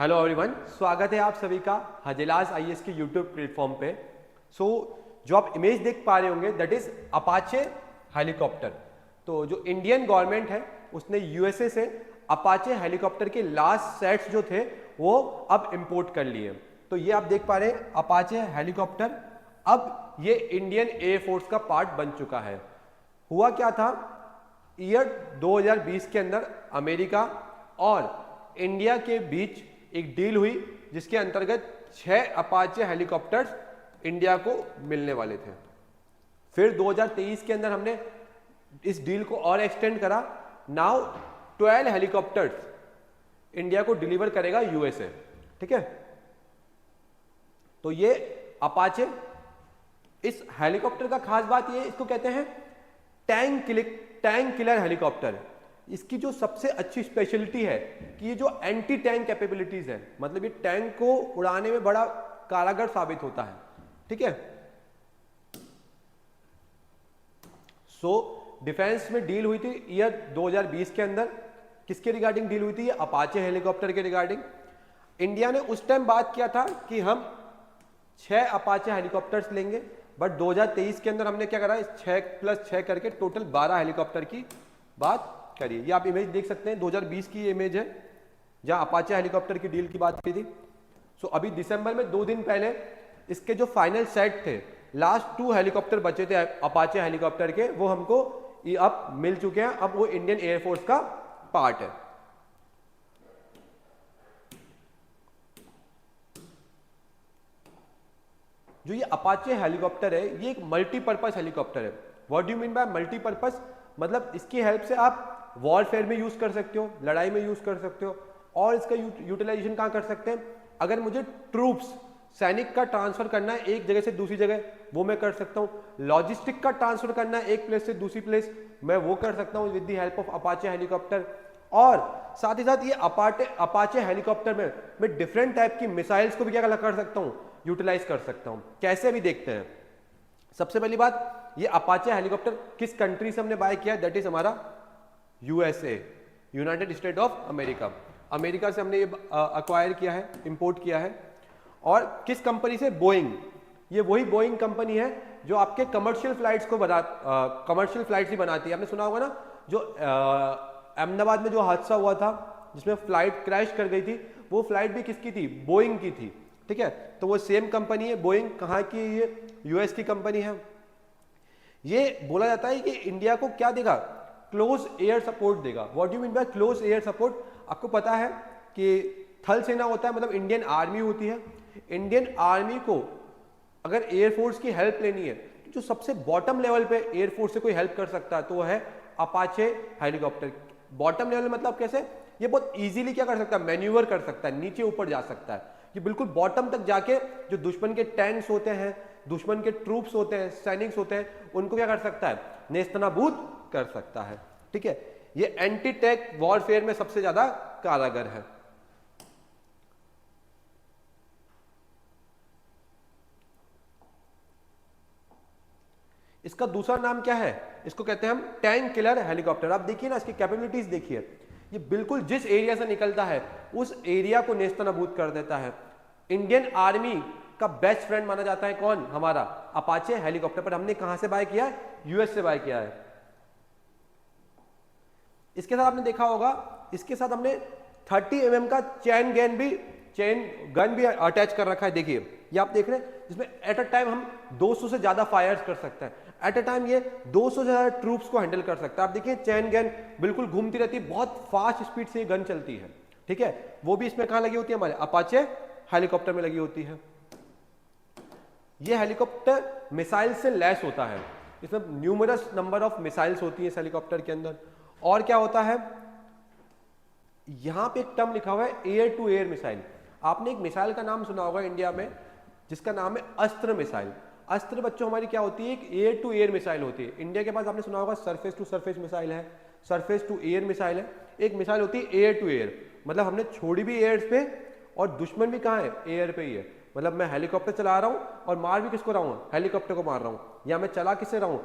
Hello everyone, स्वागत है आप सभी का हजेलास आईएएस के यूट्यूब प्लेटफॉर्म पे। जो आप इमेज देख पा रहे होंगे दैट इज अपाचे हेलीकॉप्टर। तो जो इंडियन गवर्नमेंट है उसने यूएसए से अपाचे हेलीकॉप्टर के लास्ट सेट्स जो थे वो अब इंपोर्ट कर लिए। तो ये आप देख पा रहे हैं अपाचे हेलीकॉप्टर, अब ये इंडियन एयरफोर्स का पार्ट बन चुका है। हुआ क्या था, ईयर 2020 के अंदर अमेरिका और इंडिया के बीच एक डील हुई जिसके अंतर्गत 6 अपाचे हेलीकॉप्टर्स इंडिया को मिलने वाले थे। फिर 2023 के अंदर हमने इस डील को और एक्सटेंड करा। नाउ 12 हेलीकॉप्टर्स इंडिया को डिलीवर करेगा यूएसए। ठीक है, तो ये अपाचे, इस हेलीकॉप्टर का खास बात ये, इसको कहते हैं टैंक किलर हेलीकॉप्टर। इसकी जो सबसे अच्छी स्पेशलिटी है कि ये जो एंटी टैंक कैपेबिलिटीज है, मतलब ये टैंक को उड़ाने में बड़ा कारगर साबित होता है। ठीक है, डिफेंस में डील हुई थी ईयर 2020 के अंदर। किसके रिगार्डिंग डील हुई थी? ये अपाचे हेलीकॉप्टर के रिगार्डिंग। इंडिया ने उस टाइम बात किया था कि हम 6 अपाचे हेलीकॉप्टर्स लेंगे, बट 2023 के अंदर हमने क्या करा, इस 6+6 करके टोटल 12 हेलीकॉप्टर की बात करिए। ये आप इमेज देख सकते हैं, 2020 की ये इमेज है जहां अपाचे हेलीकॉप्टर की डील की बात की थी। अभी दिसंबर में 2 दिन पहले इसके जो फाइनल सेट थे, लास्ट 2 हेलीकॉप्टर बचे थे अपाचे हेलीकॉप्टर के, वो हमको अब मिल चुके हैं। अब वो इंडियन एयरफोर्स का पार्ट है। जो ये अपाचे हेलीकॉप्टर है ये एक मल्टीपर्पज हेलीकॉप्टर है। What do you mean by multipurpose? मतलब इसकी हेल्प से आप वॉरफेयर में यूज कर सकते हो, लड़ाई में यूज कर सकते हो, और इसका यूटिलाइजेशन कहां कर सकते हैं? अगर मुझे ट्रूप्स, सैनिक का ट्रांसफर करना है एक जगह से दूसरी जगह, वो मैं कर सकता हूं। लॉजिस्टिक का ट्रांसफर करना है एक प्लेस से दूसरी प्लेस, मैं वो कर सकता हूं with the help of Apache helicopter. और साथ ही साथ ये अपाचे हेलीकॉप्टर में मैं डिफरेंट टाइप की मिसाइल्स को भी क्या कर सकता हूं, यूटिलाइज कर सकता हूं। कैसे भी देखते हैं। सबसे पहली बात, ये अपाचे हेलीकॉप्टर किस कंट्री से हमने बाय किया? दैट इज हमारा USA, United state of America. America से हमने ये अक्वायर किया है, इंपोर्ट किया है। और किस कंपनी से? बोइंग। ये वही बोइंग कंपनी है जो आपके कमर्शियल फ्लाइट्स को कमर्शियल फ्लाइट्स ही बनाती है। आपने सुना होगा ना, जो अहमदाबाद में जो हादसा हुआ था जिसमें फ्लाइट क्रैश कर गई थी, वो फ्लाइट भी किसकी थी? बोइंग की थी। ठीक है, तो वो सेम कंपनी है बोइंग। कहाँ की? ये यूएस की कंपनी है। ये बोला जाता है कि इंडिया को क्या देगा? क्लोज एयर सपोर्ट देगा। What do you mean by close air support? आपको पता है कि थल सेना होता है, मतलब इंडियन आर्मी होती है। इंडियन आर्मी को अगर एयरफोर्स की हेल्प लेनी है, तो जो सबसे बॉटम लेवल पे एयरफोर्स से कोई हेल्प कर सकता है तो वो है अपाचे हेलीकॉप्टर। बॉटम लेवल मतलब कैसे? ये बहुत इजीली क्या कर सकता है? मैन्यूवर कर सकता है, नीचे ऊपर जा सकता है। ये बिल्कुल बॉटम तक जाके जो दुश्मन के टैंक्स होते हैं, दुश्मन के ट्रूप्स होते हैं, सैनिक्स होते हैं, उनको क्या कर सकता है? नेस्तनाबूद कर सकता है। ठीक है, ये एंटी टैंक वॉरफेयर में सबसे ज्यादा कारगर है। इसका दूसरा नाम क्या है? इसको कहते हैं हम टैंक किलर हेलीकॉप्टर। आप देखिए ना, इसकी कैपेबिलिटीज देखिए। ये बिल्कुल जिस एरिया से निकलता है उस एरिया को नेस्तनाबूद कर देता है। इंडियन आर्मी का बेस्ट फ्रेंड माना जाता है कौन? हमारा अपाचे हेलीकॉप्टर। पर हमने कहां से बाय किया है? यूएस से बाय किया है। इसके साथ आपने देखा होगा, इसके साथ हमने 30 mm का चेन गन भी अटैच कर रखा है। देखिए, ये आप देख रहे हैं, जिसमें एट अ टाइम हम 200 से ज्यादा फायर्स कर सकते हैं। एट अ टाइम ये 200 से ज्यादा ट्रूप्स को हैंडल कर सकता है। आप देखिए, चेन गन बिल्कुल घूमती रहती है, बहुत फास्ट स्पीड से ये गन चलती है। ठीक है, वो भी इसमें कहां लगी होती है? हमारे अपाचे हेलीकॉप्टर में लगी होती है। ये हेलीकॉप्टर मिसाइल से लैस होता है। इसमें न्यूमरस नंबर ऑफ मिसाइल्स होती है इस हेलीकॉप्टर के अंदर। और क्या होता है, यहां पे एक टर्म लिखा हुआ है एयर टू एयर मिसाइल। आपने एक मिसाइल का नाम सुना होगा इंडिया में जिसका नाम है अस्त्र मिसाइल। अस्त्र बच्चों हमारी क्या होती है? एक एयर टू एयर मिसाइल होती है। इंडिया के पास आपने सुना होगा सरफेस टू सरफेस मिसाइल है, सरफेस टू एयर मिसाइल है। एक मिसाइल होती है एयर टू एयर, मतलब हमने छोड़ी भी एयर पे और दुश्मन भी कहाँ है? एयर पे ही है। मतलब मैं हेलीकॉप्टर चला रहा हूं और मार भी किसको रहा हूं? हेलीकॉप्टर को मार रहा हूं। या मैं चला किससे रहा हूं?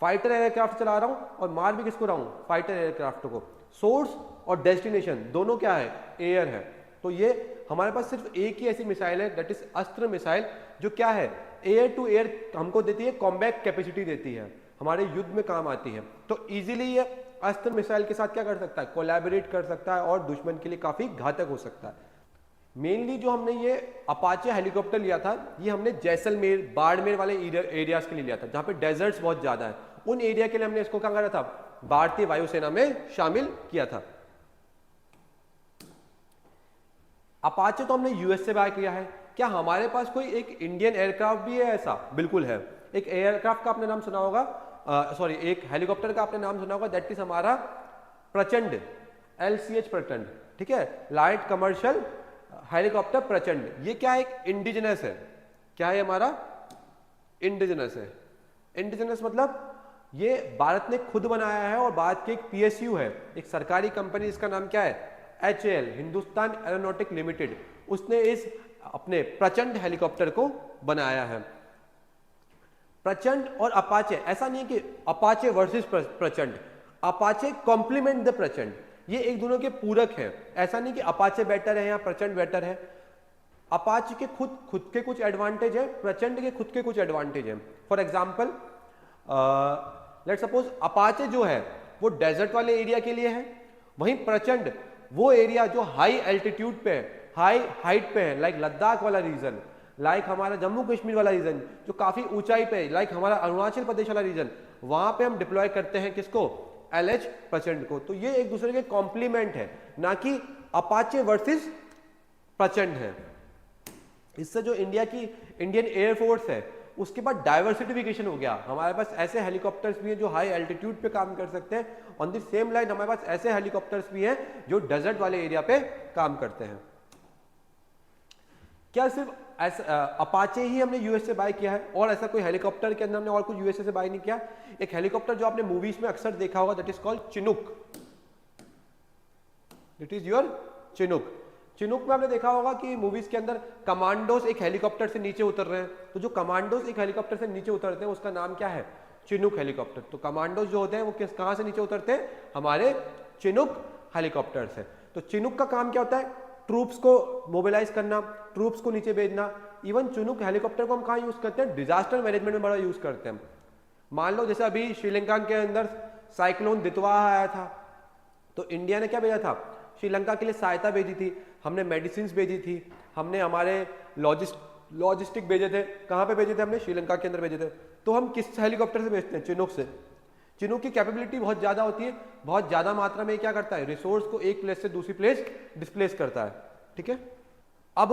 फाइटर एयरक्राफ्ट चला रहा हूं और मार भी किसको रहा हूं? फाइटर एयरक्राफ्ट को। सोर्स और डेस्टिनेशन दोनों क्या है? एयर है। तो ये हमारे पास सिर्फ एक ही ऐसी मिसाइल है, दैट इज अस्त्र मिसाइल, जो क्या है, एयर टू एयर हमको देती है, कॉम्बैट कैपेसिटी देती है, हमारे युद्ध में काम आती है। तो इजीली ये अस्त्र मिसाइल के साथ क्या कर सकता है, कोलैबोरेट कर सकता है और दुश्मन के लिए काफी घातक हो सकता है। मेनली जो हमने ये अपाचे हेलीकॉप्टर लिया था, ये हमने जैसलमेर, बाड़मेर वाले एरियाज के लिए लिया था, जहां पे डेजर्ट्स बहुत ज्यादा है। उन एरिया के लिए हमने इसको क्या करा था, भारतीय वायुसेना में शामिल किया था। अपाचे तो हमने यूएस से बाय किया है। क्या हमारे पास कोई एक इंडियन एयरक्राफ्ट भी है ऐसा? बिल्कुल है। एक एयरक्राफ्ट का आपने नाम सुना होगा, सॉरी एक हेलीकॉप्टर का आपने नाम सुना होगा, दैट इज हमारा प्रचंड, LCH प्रचंड, ठीक है, लाइट कमर्शियल हेलीकॉप्टर प्रचंड। ये क्या एक इंडिजिनस है, क्या है हमारा इंडिजिनस है। इंडिजिनस मतलब ये भारत ने खुद बनाया है और भारत की एक PSU है, एक सरकारी कंपनी, इसका नाम क्या है, HAL, हिंदुस्तान एरोनॉटिक लिमिटेड, उसने इस अपने प्रचंड हेलीकॉप्टर को बनाया है। प्रचंड और अपाचे, ऐसा नहीं कि अपाचे वर्सेस प्रचंड, अपाचे कॉम्प्लीमेंट द प्रचंड, ये एक दोनों के पूरक है। ऐसा नहीं कि अपाचे बेटर है या प्रचंड बेटर है। अपाचे के खुद के कुछ एडवांटेज है, प्रचंड के खुद के कुछ एडवांटेज है। For example let's suppose Apache जो है वो डेजर्ट वाले एरिया के लिए है, वहीं प्रचंड वो एरिया जो हाई एल्टीट्यूड पे है, हाई हाइट पे है, लाइक लद्दाख वाला रीजन, लाइक हमारा जम्मू कश्मीर वाला रीजन जो काफी ऊंचाई पे है, लाइक हमारा अरुणाचल प्रदेश वाला रीजन, वहां पे हम डिप्लॉय करते हैं किसको, LH प्रचंड को। तो ये एक दूसरे के कॉम्प्लीमेंट है, ना कि अपाचे वर्सेस प्रचंड है। इससे जो इंडिया की इंडियन एयरफोर्स है उसके बाद डाइवर्सिफिकेशन हो गया। हमारे पास ऐसे हेलीकॉप्टर्स भी हैं जो हाई एल्टीट्यूड पे काम कर सकते हैं, ऑन द सेम लाइन हमारे पास ऐसे हेलीकॉप्टर्स भी हैं जो डेजर्ट वाले एरिया पे काम करते हैं। क्या सिर्फ अपाचे ही हमने यूएस से बाय किया है और ऐसा कोई हेलीकॉप्टर के अंदर हमने और कुछ यूएसए से बाय नहीं किया? एक हेलीकॉप्टर जो आपने मूवीज में अक्सर देखा होगा, that is called Chinook, it is your Chinook. Chinook में आपने देखा होगा कि मूवीज के अंदर कमांडोज एक हेलीकॉप्टर से नीचे उतर रहे हैं, तो जो कमांडोज एक हेलीकॉप्टर से नीचे उतरते हैं उसका नाम क्या है, चिनूक हेलीकॉप्टर। तो कमांडोज जो होते हैं वो कहां से नीचे उतरते हैं, हमारे चिनूक हेलीकॉप्टर से। तो चिनूक का काम क्या होता है, ट्रूप्स को मोबिलाइज करना, ट्रूप्स को नीचे भेजना। इवन चिनूक हेलीकॉप्टर को हम कहां यूज करते हैं, डिजास्टर मैनेजमेंट में बड़ा यूज करते हैं। मान लो जैसे अभी श्रीलंका के अंदर साइक्लोन दितवा आया था, तो इंडिया ने क्या भेजा था, श्रीलंका के लिए सहायता भेजी थी, हमने मेडिसिन भेजी थी, हमने हमारे लॉजिस्टिक भेजे थे। कहां पे भेजे थे हमने, श्रीलंका के अंदर भेजे थे। तो हम किस हेलीकॉप्टर से भेजते हैं, चिनूक से। चिनूक की कैपेबिलिटी बहुत ज्यादा होती है, बहुत ज्यादा मात्रा में क्या करता है, रिसोर्स को एक प्लेस से दूसरी प्लेस डिस्प्लेस करता है, ठीक है। अब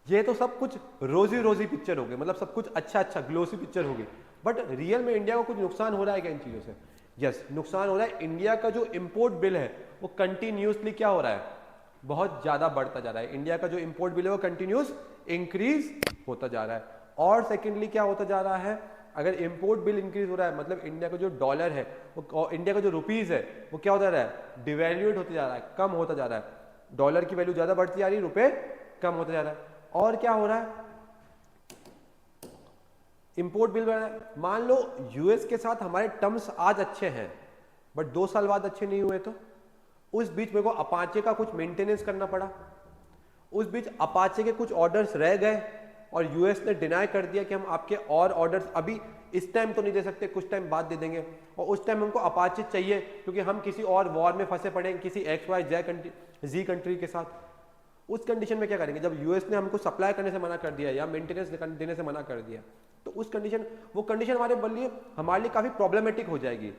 ये तो सब कुछ रोजी रोजी पिक्चर होगी, मतलब सब कुछ अच्छा ग्लोसी पिक्चर होगी, बट रियल में इंडिया को कुछ नुकसान हो रहा है क्या इन चीजों से? यस, नुकसान हो रहा है। इंडिया का जो इंपोर्ट बिल है वो कंटिन्यूसली क्या हो रहा है, बहुत ज्यादा बढ़ता जा रहा है। इंडिया का जो इंपोर्ट बिल है वो कंटिन्यूस इंक्रीज होता जा रहा है। और सेकेंडली क्या होता जा रहा है, अगर इंपोर्ट बिल इंक्रीज हो रहा है मतलब इंडिया का जो डॉलर है वो, इंडिया का जो रुपीज है वो क्या होता जा रहा है, डिवैल्यूएट होता जा रहा है, कम होता जा रहा है। डॉलर की वैल्यू ज्यादा बढ़ती जा रही है, रुपए कम होता जा रहा है। और क्या हो रहा है, इंपोर्ट बिल बढ़ रहा है। मान लो यूएस के साथ हमारे टर्म्स आज अच्छे हैं बट 2 साल बाद अच्छे नहीं हुए, तो उस बीच मेरे को अपाचे का कुछ मेंटेनेंस करना पड़ा, उस बीच अपाचे के कुछ ऑर्डर्स रह गए और यूएस ने डिनाई कर दिया कि हम आपके और ऑर्डर्स अभी इस टाइम तो नहीं दे सकते, कुछ टाइम बाद दे देंगे। और उस टाइम हमको अपाचे चाहिए क्योंकि हम किसी और वॉर में फंसे पड़े हैं किसी XYZ कंट्री के साथ। उस कंडीशन में क्या करेंगे, जब यूएस ने हमको सप्लाई करने से मना कर दिया या मेंटेनेंस देने से मना कर दिया, तो उस कंडीशन, वो कंडीशन हमारे लिए काफी प्रॉब्लमेटिक हो जाएगी।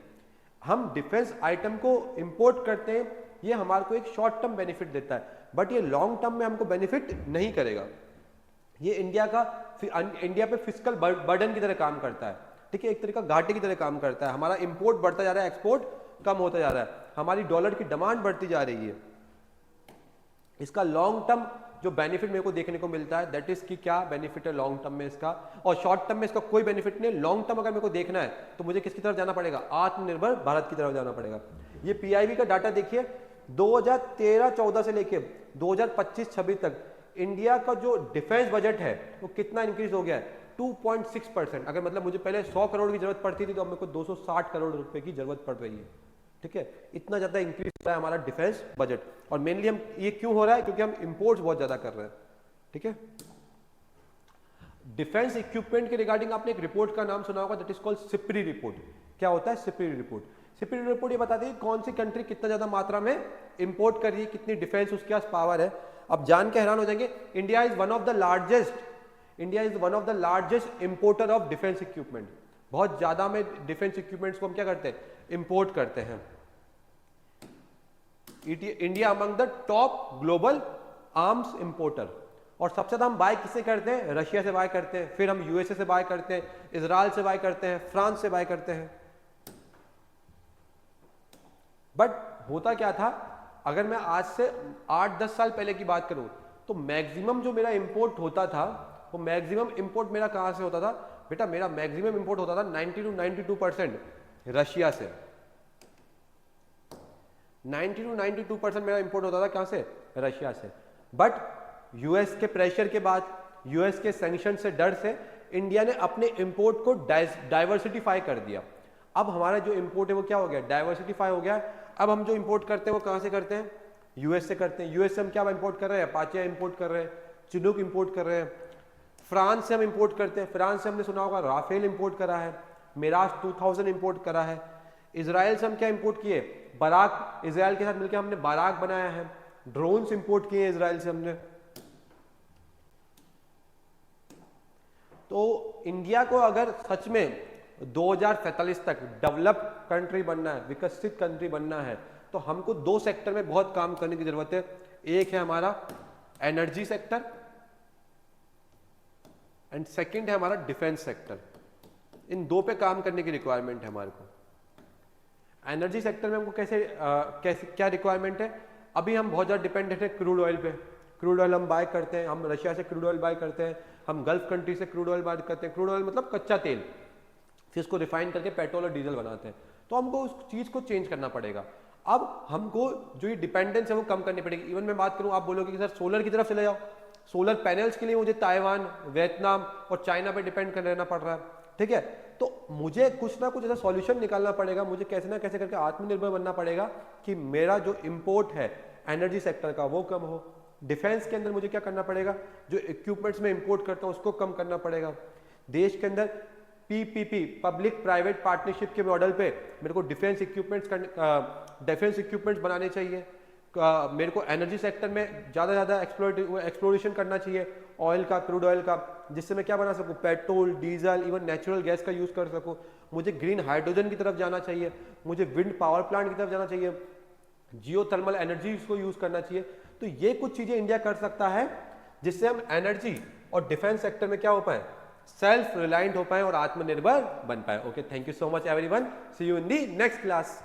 हम डिफेंस आइटम को इंपोर्ट करते हैं, ये हमारे को एक शॉर्ट टर्म बेनिफिट देता है बट ये लॉन्ग टर्म में हमको बेनिफिट नहीं करेगा। ये इंडिया पे फिस्कल बर्डन की तरह काम करता है, ठीक है, एक तरह का घाटे की तरह काम करता है। हमारा इंपोर्ट बढ़ता जा रहा है, एक्सपोर्ट कम होता जा रहा है, हमारी डॉलर की डिमांड बढ़ती जा रही है। इसका लॉन्ग टर्म जो बेनिफिट मेरे को देखने को मिलता है, दैट इज कि क्या बेनिफिट है लॉन्ग टर्म में इसका, और शॉर्ट टर्म में इसका कोई बेनिफिट नहीं है। लॉन्ग टर्म अगर मेरे को देखना है तो मुझे किसकी तरफ जाना पड़ेगा, आत्मनिर्भर भारत की तरफ जाना पड़ेगा। ये PIB का डाटा देखिए, 2013-14 से लेके 2025-26 तक इंडिया का जो डिफेंस बजट है वो कितना इंक्रीज हो गया है, 2.6%। अगर मतलब मुझे पहले 100 करोड़ की जरूरत पड़ती थी तो अब मेरे को 260 करोड़ रुपए की जरूरत पड़ रही है, ठीक है, इतना ज्यादा इंक्रीज हो रहा है हमारा डिफेंस बजट। और मेनली हम ये क्यों हो रहा है, क्योंकि हम इंपोर्ट्स बहुत ज्यादा कर रहे हैं। ठीक है, डिफेंस इक्विपमेंट के रिगार्डिंग आपने एक रिपोर्ट का नाम सुना होगा, that is called SIPRI report. क्या होता है सिप्री रिपोर्ट? सिप्री रिपोर्ट ये बताती है कौन सी कंट्री कितना ज्यादा मात्रा में इंपोर्ट कर रही है, कितनी डिफेंस उसके पास पावर है। अब जान के हैरान हो जाएंगे, India is one of the largest importer of defence equipment. बहुत ज्यादा में डिफेंस इक्विपमेंट्स को हम क्या करते हैं, इंपोर्ट करते हैं। India among the top global arms importer. और सबसे ज्यादा हम बाय किससे करते हैं, रशिया से बाय करते हैं, फिर हम यूएसए से बाय करते हैं, इजराइल से बाय करते हैं, फ्रांस से बाय करते हैं। बट होता क्या था, अगर मैं आज से 8-10 साल पहले की बात करूं तो मैक्सिमम जो मेरा इंपोर्ट होता था, वो मैक्सिमम इंपोर्ट मेरा कहां से होता था बेटा, मेरा मैक्सिमम इंपोर्ट होता था 90 to 92% रशिया से। 90 to 92% मेरा इंपोर्ट होता था कहां से, रशिया से। बट यूएस के प्रेशर के बाद, यूएस के सैंक्शन से डर से इंडिया ने अपने इंपोर्ट को डाइवर्सिफाई कर दिया। अब हमारा जो इंपोर्ट है वो क्या हो गया, डाइवर्सिफाई हो गया। अब हम जो इंपोर्ट करते हैं वो कहां से करते हैं, यूएस से करते हैं। यूएस से हम क्या इंपोर्ट कर रहे हैं, अपाचे इंपोर्ट कर रहे हैं, चिनूक इंपोर्ट कर रहे हैं। फ्रांस से हम इंपोर्ट करते हैं, फ्रांस से हमने सुना होगा राफेल इंपोर्ट करा है, मिराज 2000 इंपोर्ट करा है। इजराइल से हम क्या इंपोर्ट किए, बराक, इजराइल के साथ मिलकर हमने बाराक बनाया है। ड्रोन्स इंपोर्ट किए इजराइल से हमने। तो इंडिया को अगर सच में 2047 तक डेवलप कंट्री बनना है, विकसित कंट्री बनना है, तो हमको 2 सेक्टर में बहुत काम करने की जरूरत है। एक है हमारा एनर्जी सेक्टर एंड सेकंड है हमारा डिफेंस सेक्टर। इन 2 पे काम करने की रिक्वायरमेंट है हमारे को। एनर्जी सेक्टर में हमको कैसे क्या रिक्वायरमेंट है, अभी हम बहुत ज़्यादा डिपेंडेंट है क्रूड ऑयल पे। क्रूड ऑयल हम बाय करते हैं, हम रशिया से क्रूड ऑयल बाय करते हैं, हम गल्फ कंट्री से क्रूड ऑयल बाय करते हैं। क्रूड ऑयल मतलब कच्चा तेल, फिर इसको रिफाइन करके पेट्रोल और डीजल बनाते हैं। तो हमको उस चीज़ को चेंज करना पड़ेगा। अब हमको जो ये डिपेंडेंस है वो कम करनी पड़ेगी। इवन मैं बात करूँ, आप बोलोगे कि सर सोलर की तरफ चले जाओ, सोलर पैनल्स के लिए मुझे ताइवान, वियतनाम और चाइना पे डिपेंड कर रहना पड़ रहा है। ठीक है, तो मुझे कुछ ना कुछ ऐसा सॉल्यूशन निकालना पड़ेगा, मुझे कैसे ना कैसे करके आत्मनिर्भर बनना पड़ेगा कि मेरा जो इंपोर्ट है एनर्जी सेक्टर का वो कम हो। डिफेंस के अंदर मुझे क्या करना पड़ेगा, जो इक्विपमेंट्स में इंपोर्ट करता हूं उसको कम करना पड़ेगा। देश के अंदर पीपीपी, पब्लिक प्राइवेट पार्टनरशिप के मॉडल पे मेरे को डिफेंस इक्विपमेंट्स बनाने चाहिए। मेरे को एनर्जी सेक्टर में ज़्यादा एक्सप्लोरेशन करना चाहिए, ऑयल का, क्रूड ऑयल का, जिससे मैं क्या बना सकूं, petrol, diesel, even natural gas का यूज़ कर सकूं। मुझे ग्रीन हाइड्रोजन की तरफ जाना चाहिए, मुझे विंड पावर प्लांट की तरफ जाना चाहिए, जियो थर्मल एनर्जी को यूज़ करना चाहिए। तो ये कुछ चीज़ें इंडिया कर सकता है जिससे हम एनर्जी और डिफेंस सेक्टर में क्या हो पाए, सेल्फ रिलायंट हो पाए और आत्मनिर्भर बन पाए। Okay, thank you so much everyone, see you in the next class.